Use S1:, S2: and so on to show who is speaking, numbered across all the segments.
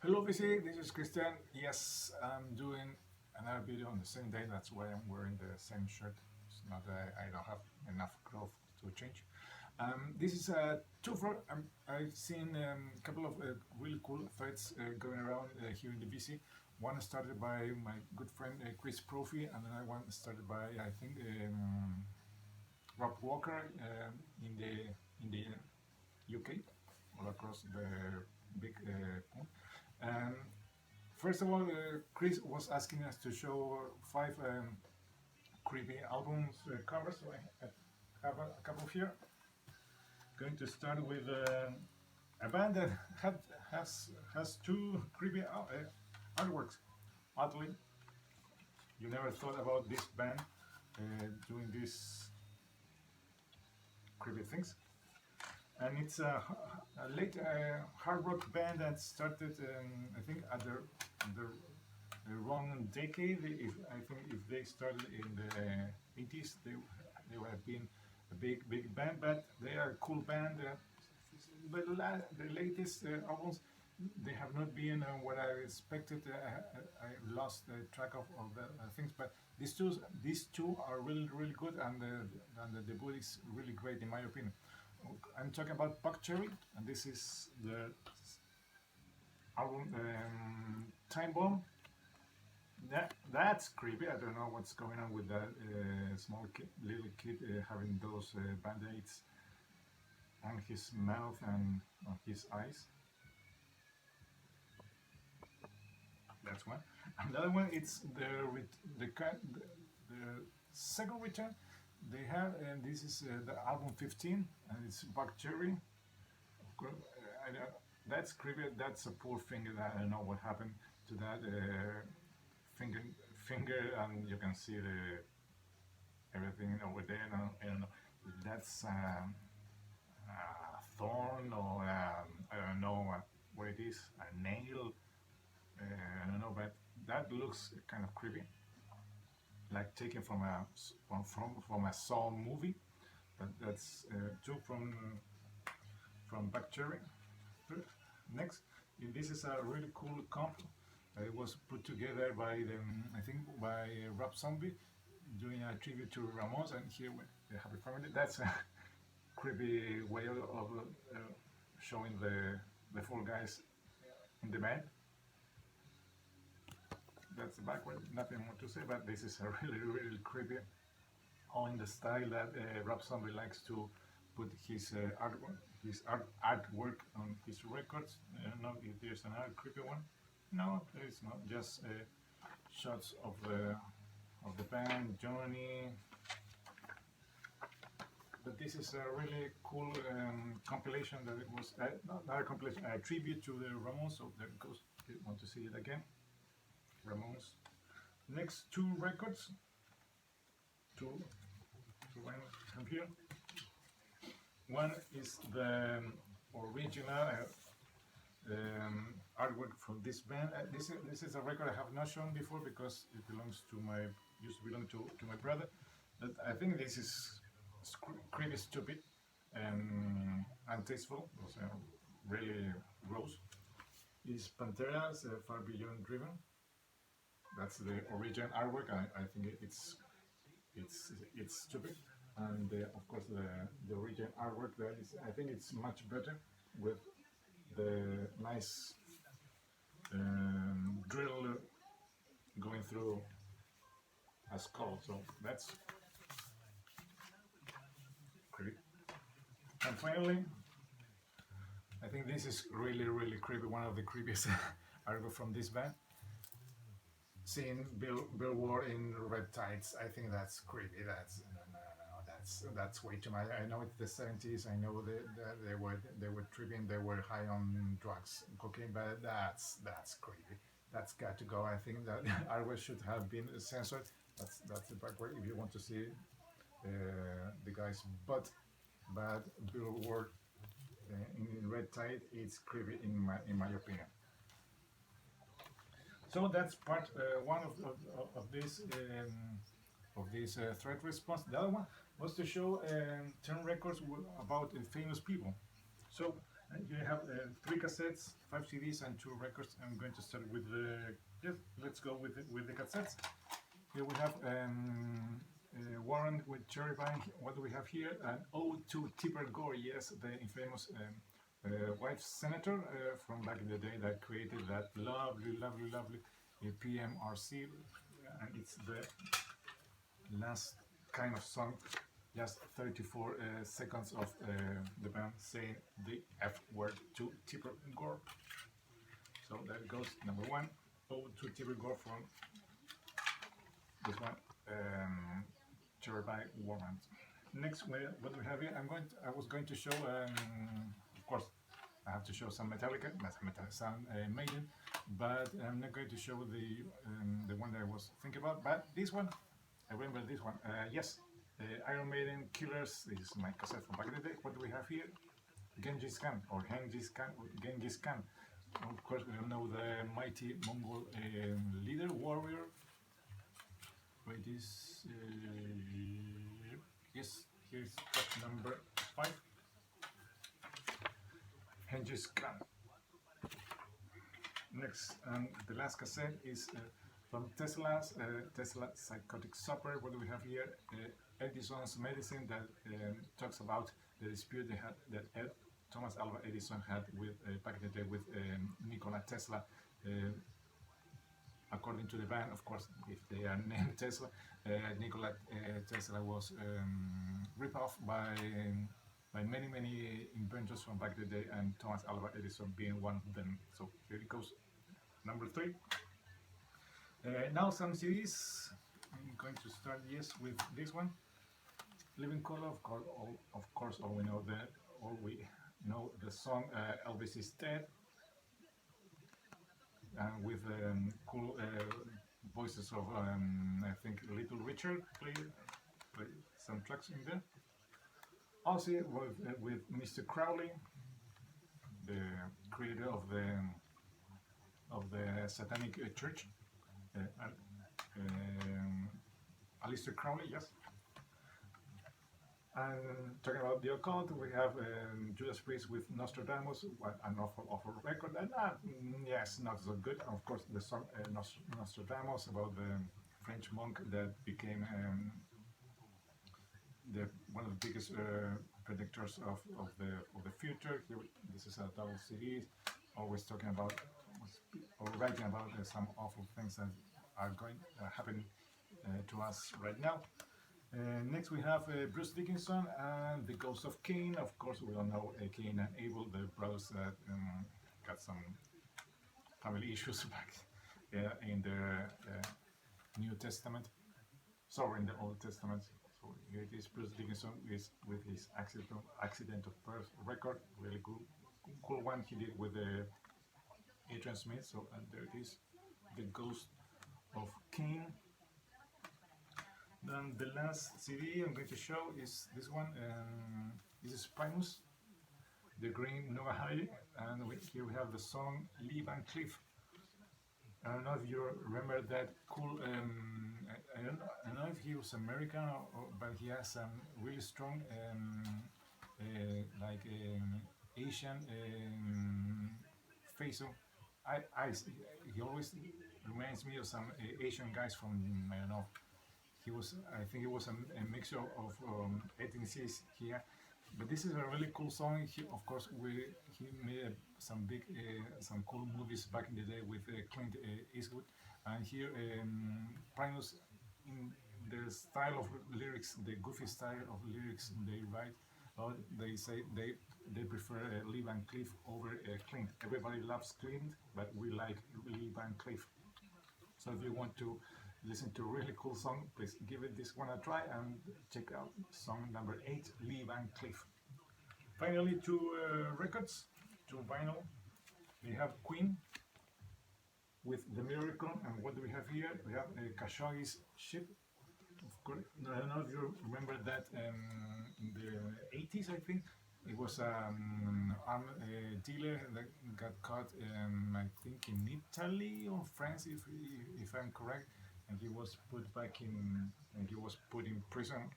S1: Hello, VC. This is Christian. Yes, I'm doing another video on the same day. That's why I'm wearing the same shirt. It's not that I don't have enough clothes to change. This is a two for. I've seen a couple of really cool threads going around here in the VC. One started by my good friend Chris Propfe, and another one started by I think Rob Walker in the UK, all across the big pond. Um, First of all, Chris was asking us to show five creepy albums covers. So I have a couple here. Going to start with a band that has two creepy artworks. Oddly, you never thought about this band doing these creepy things. And it's a late hard rock band that started, I think, at the wrong decade. If I think if they started in the 80s, they would have been a big band. But they are a cool band. The latest albums, they have not been what I expected. I lost track of the things, but these two are really good, and the debut is really great in my opinion. I'm talking about Buck Cherry, and this is the album Time Bomb. That's creepy. I don't know what's going on with that little kid having those band-aids on his mouth and on his eyes. That's one. Another one, it's the second return they have, and this is the album 15, and it's Buck Cherry. Of course, that's creepy. That's a poor finger. That I don't know what happened to that finger, and you can see the everything over there. I don't know. That's a thorn or I don't know what it is. A nail. I don't know, but that looks kind of creepy, like taken from a Saw movie. But that's two from Bacteria. Next, this is a really cool comp. It was put together by I think by Rob Zombie, doing a tribute to Ramones, and here we have a family. That's a creepy way of showing the four guys in the band. That's the background. Nothing more to say, but this is a really creepy. All in the style that Rob Zombie likes to put artwork on his records. I don't know if there's another creepy one. No, there is not. Just shots of the band, Johnny. But this is a really cool compilation that it was not a compilation, a tribute to the Ramones. So there it goes. If you want to see it again, Ramones. Next two records. Two from here. One is the original artwork from this band. This is a record I have not shown before because it belongs to used to belong to my brother. But I think this is creepy, stupid, and untasteful. It's really gross. Is Pantera's Far Beyond Driven. That's the original artwork. I think it's stupid, and of course the original artwork there is. I think it's much better with the nice drill going through a skull. So that's creepy. And finally, I think this is really creepy. One of the creepiest artwork from this band. Seeing Bill Ward in red tights, I think that's creepy. That's way too much. I know it's the 70s. I know they were tripping. They were high on drugs, cocaine, but that's creepy. That's got to go. I think that artwork should have been censored. That's the backward. If you want to see the guy's butt, but Bill Ward in red tight, it's creepy in my opinion. So that's part one of this threat response. The other one was to show 10 records about famous people. So You have three cassettes, five CDs, and two records. I'm going to start with the. Yes, let's go with the cassettes. Here we have Warren with Cherry Pie. What do we have here? An ode to Tipper Gore. Yes, the infamous white senator from back in the day that created that lovely PMRC, and it's the last kind of song, just 34 seconds of the band saying the F word to Tipper Gore. So that goes number one, ode to Tipper Gore from this one, Cherry Pie Warren. Next, what we have here, I was going to show, of course, I have to show some Metallica, some Maiden, but I'm not going to show the one that I was thinking about. But this one, I remember this one. Yes, Iron Maiden Killers. This is my cassette from back in the day. What do we have here? Genghis Khan or Genghis Khan. Genghis Khan. Of course, we all know the mighty Mongol leader, warrior. Wait, this. Yes, here's track number 5. Genghis Khan. Next, the last cassette is from Tesla's Tesla Psychotic Supper. What do we have here? Edison's Medicine, that talks about the dispute they had, that Thomas Alva Edison had with back in the day with Nikola Tesla. According to the band, of course, if they are named Tesla, Nikola Tesla was ripped off by many inventors from back in the day, and Thomas Alva Edison being one of them. So here it goes, number 3. Now some CDs. I'm going to start, yes, with this one, Living Color. Of course, all we know the song Elvis is Dead, with cool voices of I think Little Richard play some tracks in there. Also with Mr. Crowley, the creator of the Satanic Church, Aleister Crowley, yes. And talking about the occult, we have Judas Priest with Nostradamus, an awful record, and yes, not so good. Of course, the song Nostradamus, about the French monk that became one of the biggest predictors of the future. This is a double CD, always talking about or writing about some awful things that are happening to us right now. Next we have Bruce Dickinson and the Ghost of Cain. Of course, we all know Cain and Abel, the brothers that got some family issues back in the New Testament. Sorry, in the Old Testament. So here it is, Bruce Dickinson with his Accident of Birth record. Really cool one he did with Adrian Smith. So and there it is, the Ghost of Cain. Then the last CD I'm going to show is this one. This is Primus, the Green Noahide, and here we have the song Lee Van Cleef. I don't know if you remember that cool. I don't know if he was American, but he has some really strong, Asian face. He always reminds me of some Asian guys from, I don't know. I think it was a mixture of ethnicities here, but this is a really cool song. Of course, he made some cool movies back in the day with Clint Eastwood, and here Primus, in their style of lyrics, the goofy style of lyrics they write, they say they prefer Lee Van Cleef over Clint. Everybody loves Clint, but we like Lee Van Cleef. So if you want to listen to a really cool song, please give this one a try and check out song number 8, Lee Van Cleef. Finally, 2 records, 2 vinyl. We have Queen with The Miracle, and what do we have here? We have Khashoggi's Ship. Of course, I don't know if you remember that in the 80s, I think. It was an arm dealer that got caught, I think in Italy or France, if I'm correct. And he was put in prison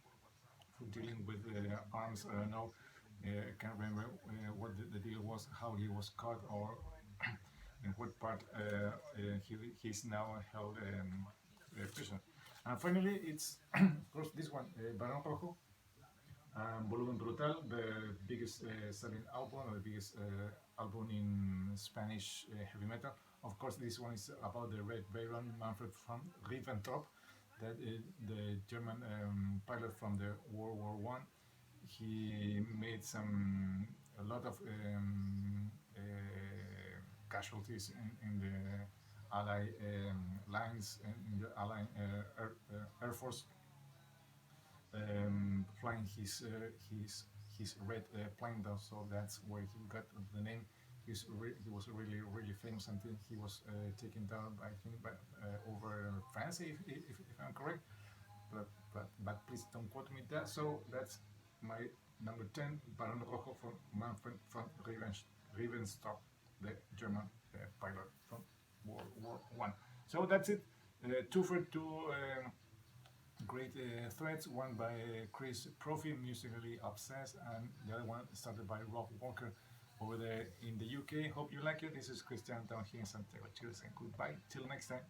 S1: for dealing with arms. I don't know, I can't remember what the deal was, how he was caught, or in what part he's now held prison. And finally, it's of course this one, Barón Rojo, Volumen Brutal, the biggest selling album, or the biggest album in Spanish heavy metal. Of course, this one is about the Red Baron Manfred von Ribbentrop, that the German pilot from the World War One. He made a lot of casualties in the Allied lines, in the Allied Air Force, flying his red plane down. So that's where he got the name. He was really famous until he was taken down, I think, by over France, if I'm correct. But please don't quote me that. So that's my number 10, Baron Rojo from Manfred von Ribbentrop, the German pilot from World War One. So that's it. Two for two. Great threads, one by Chris Propfe, musically obsessed, and the other one started by Rob Walker over there in the UK. Hope you like it. This is Christian down here in Santiago. Cheers and goodbye. Till next time.